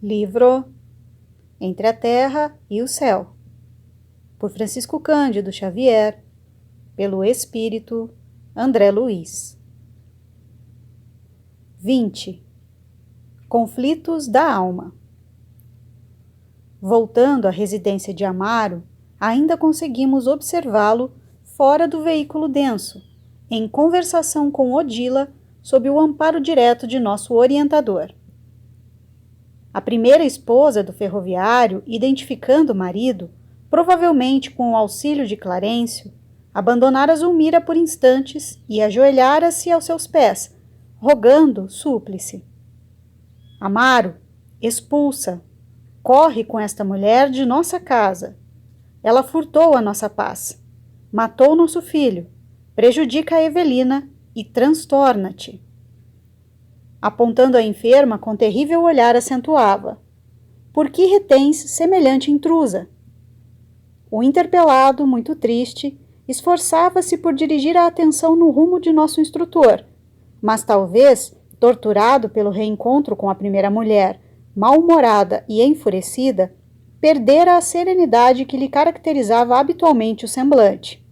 Livro Entre a Terra e o Céu, por Francisco Cândido Xavier, pelo Espírito André Luiz. 20. Conflitos da alma. Voltando à residência de Amaro, ainda conseguimos observá-lo fora do veículo denso, em conversação com Odila, sob o amparo direto de nosso orientador. A primeira esposa do ferroviário, identificando o marido, provavelmente com o auxílio de Clarencio, abandonara Zulmira por instantes e ajoelhara-se aos seus pés, rogando súplice. Amaro, expulsa, corre com esta mulher de nossa casa. Ela furtou a nossa paz, matou nosso filho, prejudica a Evelina e transtorna-te. Apontando a enferma com terrível olhar, acentuava: por que retens semelhante intrusa? O interpelado, muito triste, esforçava-se por dirigir a atenção no rumo de nosso instrutor, mas talvez, torturado pelo reencontro com a primeira mulher, mal-humorada e enfurecida, perdera a serenidade que lhe caracterizava habitualmente o semblante.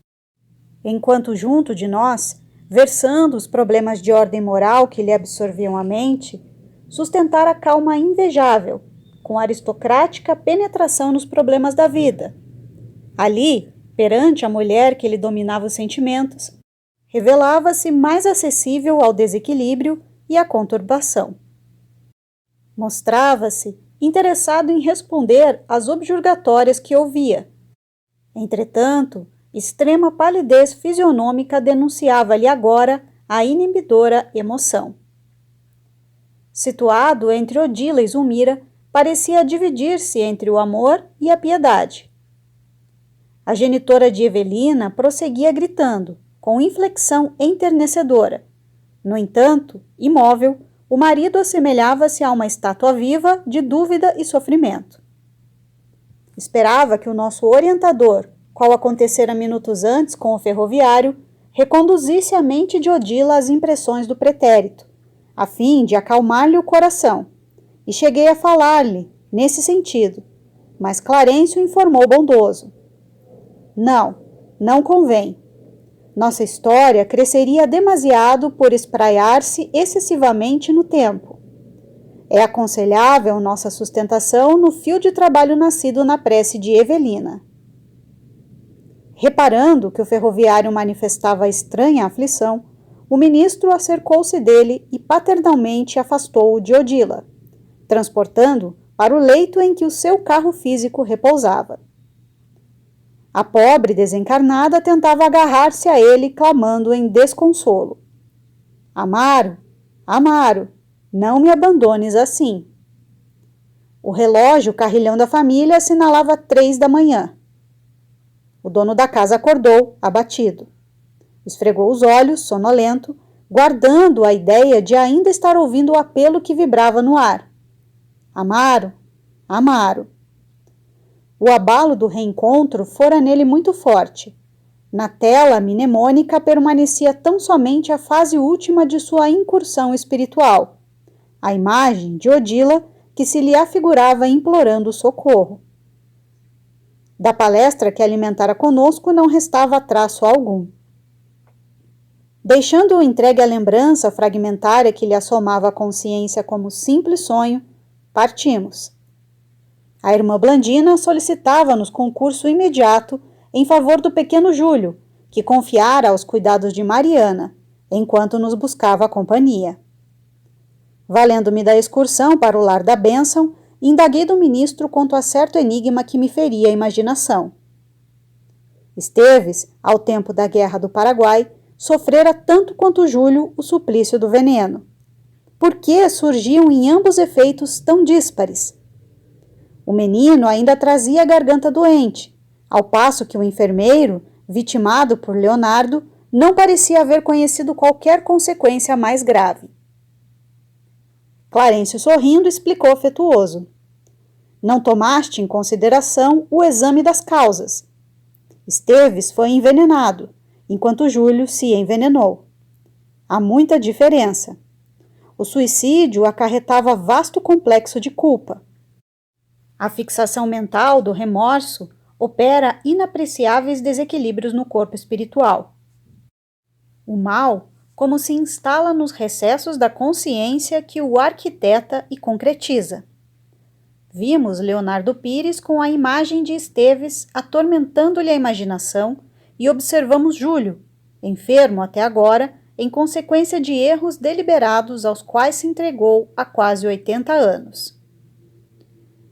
Enquanto junto de nós, versando os problemas de ordem moral que lhe absorviam a mente, sustentara calma invejável, com aristocrática penetração nos problemas da vida. Ali, perante a mulher que lhe dominava os sentimentos, revelava-se mais acessível ao desequilíbrio e à conturbação. Mostrava-se interessado em responder às objurgatórias que ouvia. Entretanto, extrema palidez fisionômica denunciava-lhe agora a inibidora emoção. Situado entre Odila e Zulmira, parecia dividir-se entre o amor e a piedade. A genitora de Evelina prosseguia gritando, com inflexão enternecedora. No entanto, imóvel, o marido assemelhava-se a uma estátua viva de dúvida e sofrimento. Esperava que o nosso orientador, qual acontecera minutos antes com o ferroviário, reconduzisse a mente de Odila às impressões do pretérito, a fim de acalmar-lhe o coração, e cheguei a falar-lhe nesse sentido, mas Clarencio informou bondoso. Não convém. Nossa história cresceria demasiado por espraiar-se excessivamente no tempo. É aconselhável nossa sustentação no fio de trabalho nascido na prece de Evelina. Reparando que o ferroviário manifestava estranha aflição, o ministro acercou-se dele e paternalmente afastou-o de Odila, transportando para o leito em que o seu carro físico repousava. A pobre desencarnada tentava agarrar-se a ele, clamando em desconsolo. Amaro, Amaro, não me abandones assim. O relógio carrilhão da família assinalava 3 da manhã. O dono da casa acordou, abatido. Esfregou os olhos, sonolento, guardando a ideia de ainda estar ouvindo o apelo que vibrava no ar. Amaro, Amaro. O abalo do reencontro fora nele muito forte. Na tela mnemônica permanecia tão somente a fase última de sua incursão espiritual, a imagem de Odila que se lhe afigurava implorando socorro. Da palestra que alimentara conosco não restava traço algum. Deixando-o entregue à lembrança fragmentária que lhe assomava a consciência como simples sonho, partimos. A irmã Blandina solicitava-nos concurso imediato em favor do pequeno Júlio, que confiara aos cuidados de Mariana, enquanto nos buscava a companhia. Valendo-me da excursão para o lar da bênção, indaguei do ministro quanto a certo enigma que me feria a imaginação. Esteves, ao tempo da Guerra do Paraguai, sofrera tanto quanto Júlio o suplício do veneno. Por que surgiam em ambos efeitos tão díspares? O menino ainda trazia a garganta doente, ao passo que o enfermeiro, vitimado por Leonardo, não parecia haver conhecido qualquer consequência mais grave. Clarencio, sorrindo, explicou afetuoso. Não tomaste em consideração o exame das causas. Esteves foi envenenado, enquanto Júlio se envenenou. Há muita diferença. O suicídio acarretava vasto complexo de culpa, A fixação mental do remorso opera inapreciáveis desequilíbrios no corpo espiritual. O mal, como se instala nos recessos da consciência que o arquiteta e concretiza. Vimos Leonardo Pires com a imagem de Esteves atormentando-lhe a imaginação e observamos Júlio, enfermo até agora, em consequência de erros deliberados aos quais se entregou há quase 80 anos.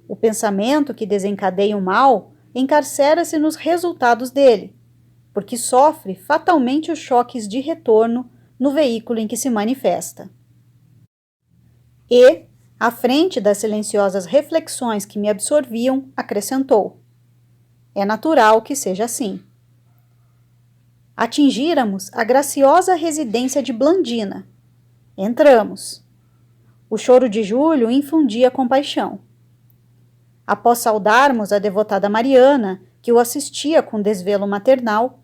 O pensamento que desencadeia o mal encarcera-se nos resultados dele, porque sofre fatalmente os choques de retorno no veículo em que se manifesta. E, à frente das silenciosas reflexões que me absorviam, acrescentou: é natural que seja assim. Atingíramos a graciosa residência de Blandina. Entramos. O choro de Júlio infundia compaixão. Após saudarmos a devotada Mariana, que o assistia com desvelo maternal,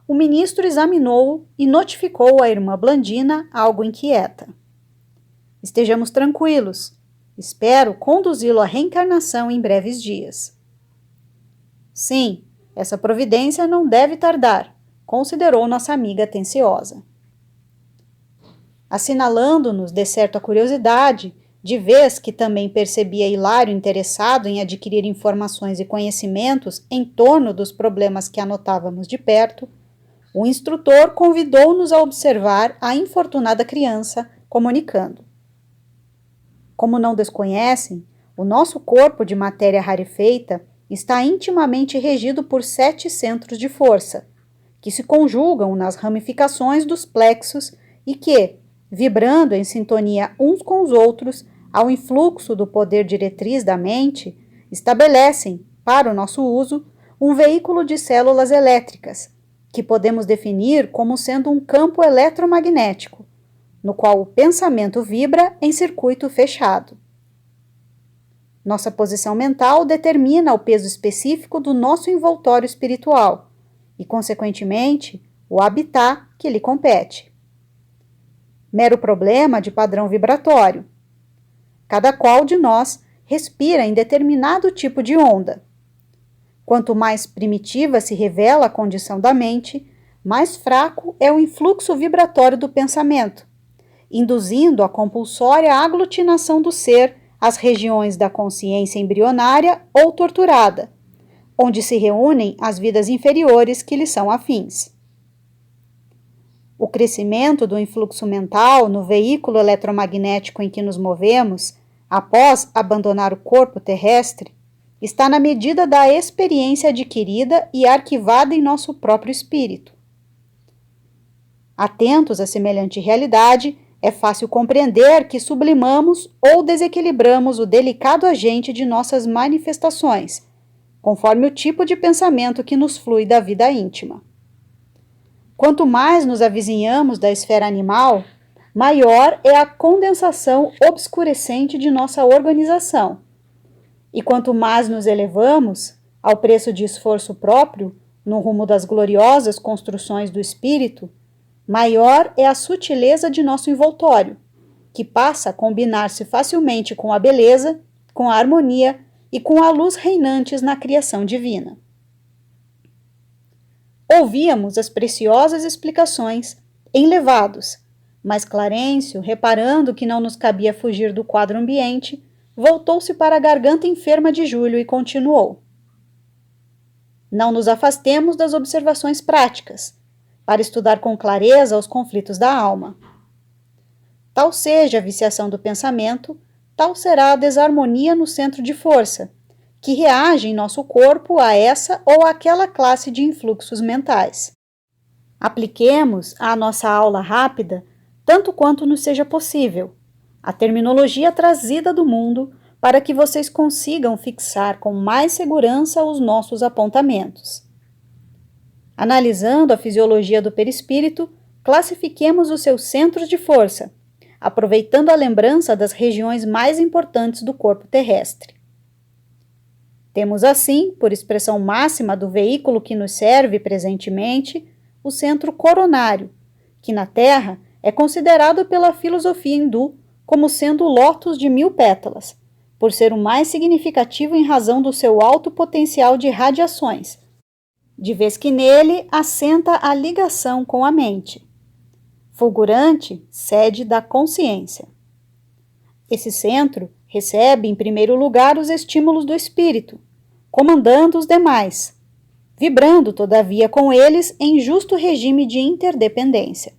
o ministro examinou-o e notificou à irmã Blandina algo inquieta. Estejamos tranquilos. Espero conduzi-lo à reencarnação em breves dias. Sim, essa providência não deve tardar, considerou nossa amiga atenciosa. Assinalando-nos de certo a curiosidade, de vez que também percebia Hilário interessado em adquirir informações e conhecimentos em torno dos problemas que anotávamos de perto, o instrutor convidou-nos a observar a infortunada criança, comunicando: como não desconhecem, o nosso corpo de matéria rarefeita está intimamente regido por 7 centros de força, que se conjugam nas ramificações dos plexos e que, vibrando em sintonia uns com os outros, ao influxo do poder diretriz da mente, estabelecem, para o nosso uso, um veículo de células elétricas, que podemos definir como sendo um campo eletromagnético, no qual o pensamento vibra em circuito fechado. Nossa posição mental determina o peso específico do nosso envoltório espiritual e, consequentemente, o habitat que lhe compete. Mero problema de padrão vibratório. Cada qual de nós respira em determinado tipo de onda. Quanto mais primitiva se revela a condição da mente, mais fraco é o influxo vibratório do pensamento, induzindo a compulsória aglutinação do ser às regiões da consciência embrionária ou torturada, onde se reúnem as vidas inferiores que lhe são afins. O crescimento do influxo mental no veículo eletromagnético em que nos movemos, após abandonar o corpo terrestre, está na medida da experiência adquirida e arquivada em nosso próprio espírito. Atentos a semelhante realidade, é fácil compreender que sublimamos ou desequilibramos o delicado agente de nossas manifestações, conforme o tipo de pensamento que nos flui da vida íntima. Quanto mais nos avizinhamos da esfera animal, maior é a condensação obscurecente de nossa organização. E quanto mais nos elevamos, ao preço de esforço próprio, no rumo das gloriosas construções do espírito, maior é a sutileza de nosso envoltório, que passa a combinar-se facilmente com a beleza, com a harmonia e com a luz reinantes na criação divina. Ouvíamos as preciosas explicações, enlevados, mas Clarencio, reparando que não nos cabia fugir do quadro ambiente, voltou-se para a garganta enferma de Júlio e continuou: não nos afastemos das observações práticas, para estudar com clareza os conflitos da alma. Tal seja a viciação do pensamento, tal será a desarmonia no centro de força, que reage em nosso corpo a essa ou aquela classe de influxos mentais. Apliquemos à nossa aula rápida, tanto quanto nos seja possível, a terminologia trazida do mundo para que vocês consigam fixar com mais segurança os nossos apontamentos. Analisando a fisiologia do perispírito, classifiquemos os seus centros de força, aproveitando a lembrança das regiões mais importantes do corpo terrestre. Temos assim, por expressão máxima do veículo que nos serve presentemente, o centro coronário, que na Terra é considerado pela filosofia hindu como sendo o lótus de 1000 pétalas, por ser o mais significativo em razão do seu alto potencial de radiações, de vez que nele assenta a ligação com a mente. Fulgurante, sede da consciência. Esse centro recebe, em primeiro lugar, os estímulos do espírito, comandando os demais, vibrando, todavia, com eles em justo regime de interdependência.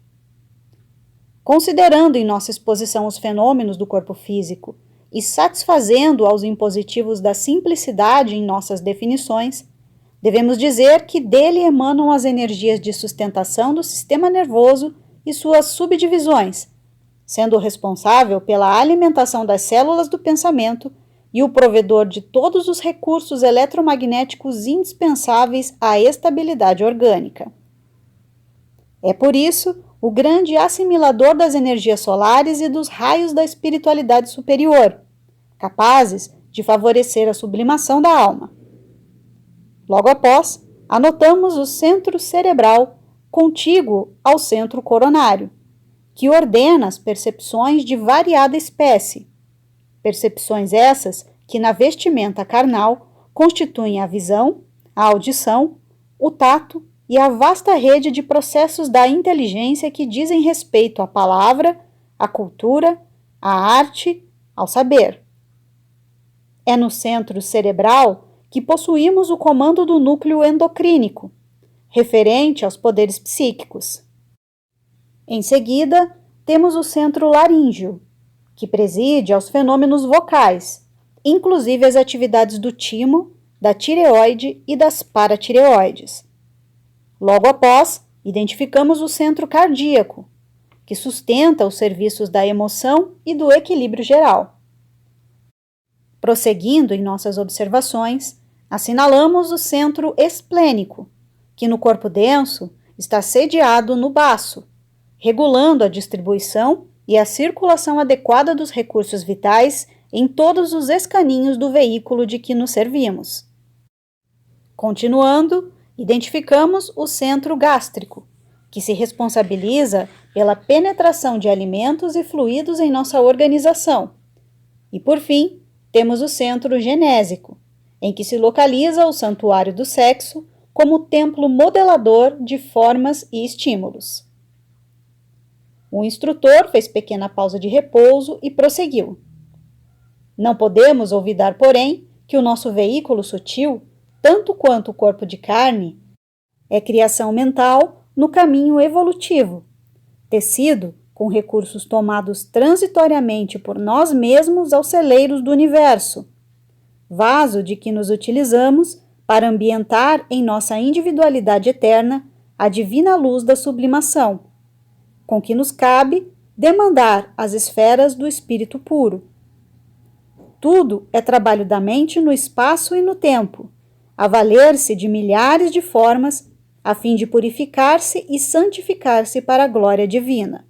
Considerando em nossa exposição os fenômenos do corpo físico e satisfazendo aos impositivos da simplicidade em nossas definições, devemos dizer que dele emanam as energias de sustentação do sistema nervoso e suas subdivisões, sendo o responsável pela alimentação das células do pensamento e o provedor de todos os recursos eletromagnéticos indispensáveis à estabilidade orgânica. É por isso o grande assimilador das energias solares e dos raios da espiritualidade superior, capazes de favorecer a sublimação da alma. Logo após, anotamos o centro cerebral contíguo ao centro coronário, que ordena as percepções de variada espécie, percepções essas que na vestimenta carnal constituem a visão, a audição, o tato e a vasta rede de processos da inteligência que dizem respeito à palavra, à cultura, à arte, ao saber. É no centro cerebral que possuímos o comando do núcleo endocrínico, referente aos poderes psíquicos. Em seguida, temos o centro laríngeo, que preside aos fenômenos vocais, inclusive as atividades do timo, da tireoide e das paratireoides. Logo após, identificamos o centro cardíaco, que sustenta os serviços da emoção e do equilíbrio geral. Prosseguindo em nossas observações, assinalamos o centro esplênico, que no corpo denso está sediado no baço, regulando a distribuição e a circulação adequada dos recursos vitais em todos os escaninhos do veículo de que nos servimos. Continuando, identificamos o centro gástrico, que se responsabiliza pela penetração de alimentos e fluidos em nossa organização. E, por fim, temos o centro genésico, em que se localiza o santuário do sexo como templo modelador de formas e estímulos. O instrutor fez pequena pausa de repouso e prosseguiu. Não podemos olvidar, porém, que o nosso veículo sutil, tanto quanto o corpo de carne, é criação mental no caminho evolutivo, tecido com recursos tomados transitoriamente por nós mesmos aos celeiros do universo, vaso de que nos utilizamos para ambientar em nossa individualidade eterna a divina luz da sublimação, com que nos cabe demandar as esferas do espírito puro. Tudo é trabalho da mente no espaço e no tempo, a valer-se de milhares de formas, a fim de purificar-se e santificar-se para a glória divina.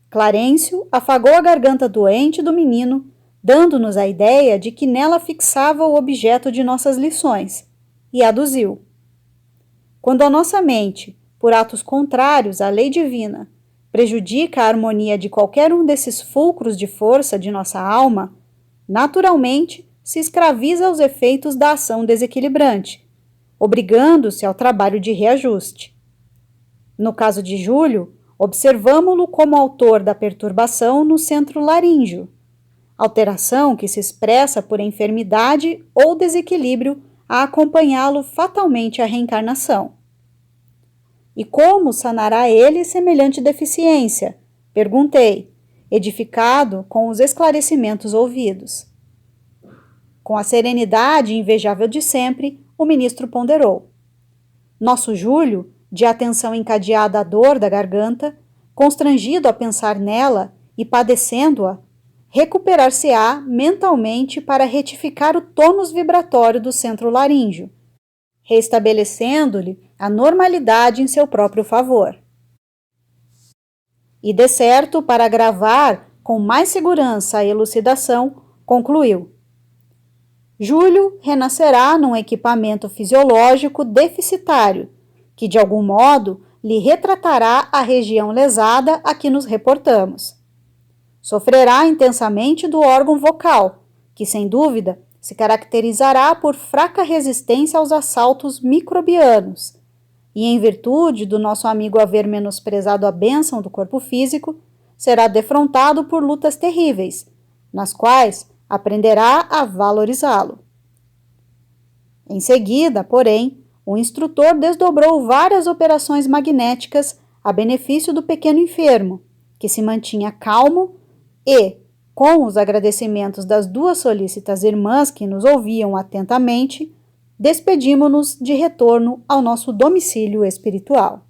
Clarencio afagou a garganta doente do menino, dando-nos a ideia de que nela fixava o objeto de nossas lições, e aduziu. Quando a nossa mente, por atos contrários à lei divina, prejudica a harmonia de qualquer um desses fulcros de força de nossa alma, naturalmente se escraviza aos efeitos da ação desequilibrante, obrigando-se ao trabalho de reajuste. No caso de Júlio, observamo-lo como autor da perturbação no centro laríngeo, alteração que se expressa por enfermidade ou desequilíbrio a acompanhá-lo fatalmente à reencarnação. E como sanará ele semelhante deficiência? Perguntei, edificado com os esclarecimentos ouvidos. Com a serenidade invejável de sempre, o ministro ponderou. Nosso Júlio, de atenção encadeada à dor da garganta, constrangido a pensar nela e padecendo-a, recuperar-se-á mentalmente para retificar o tônus vibratório do centro laríngeo, restabelecendo-lhe a normalidade em seu próprio favor. E, de certo, para agravar com mais segurança a elucidação, concluiu. Júlio renascerá num equipamento fisiológico deficitário, que de algum modo lhe retratará a região lesada a que nos reportamos. Sofrerá intensamente do órgão vocal, que sem dúvida se caracterizará por fraca resistência aos assaltos microbianos. E em virtude do nosso amigo haver menosprezado a bênção do corpo físico, será defrontado por lutas terríveis, nas quais aprenderá a valorizá-lo. Em seguida, porém, o instrutor desdobrou várias operações magnéticas a benefício do pequeno enfermo, que se mantinha calmo e, com os agradecimentos das duas solícitas irmãs que nos ouviam atentamente, despedimo-nos de retorno ao nosso domicílio espiritual.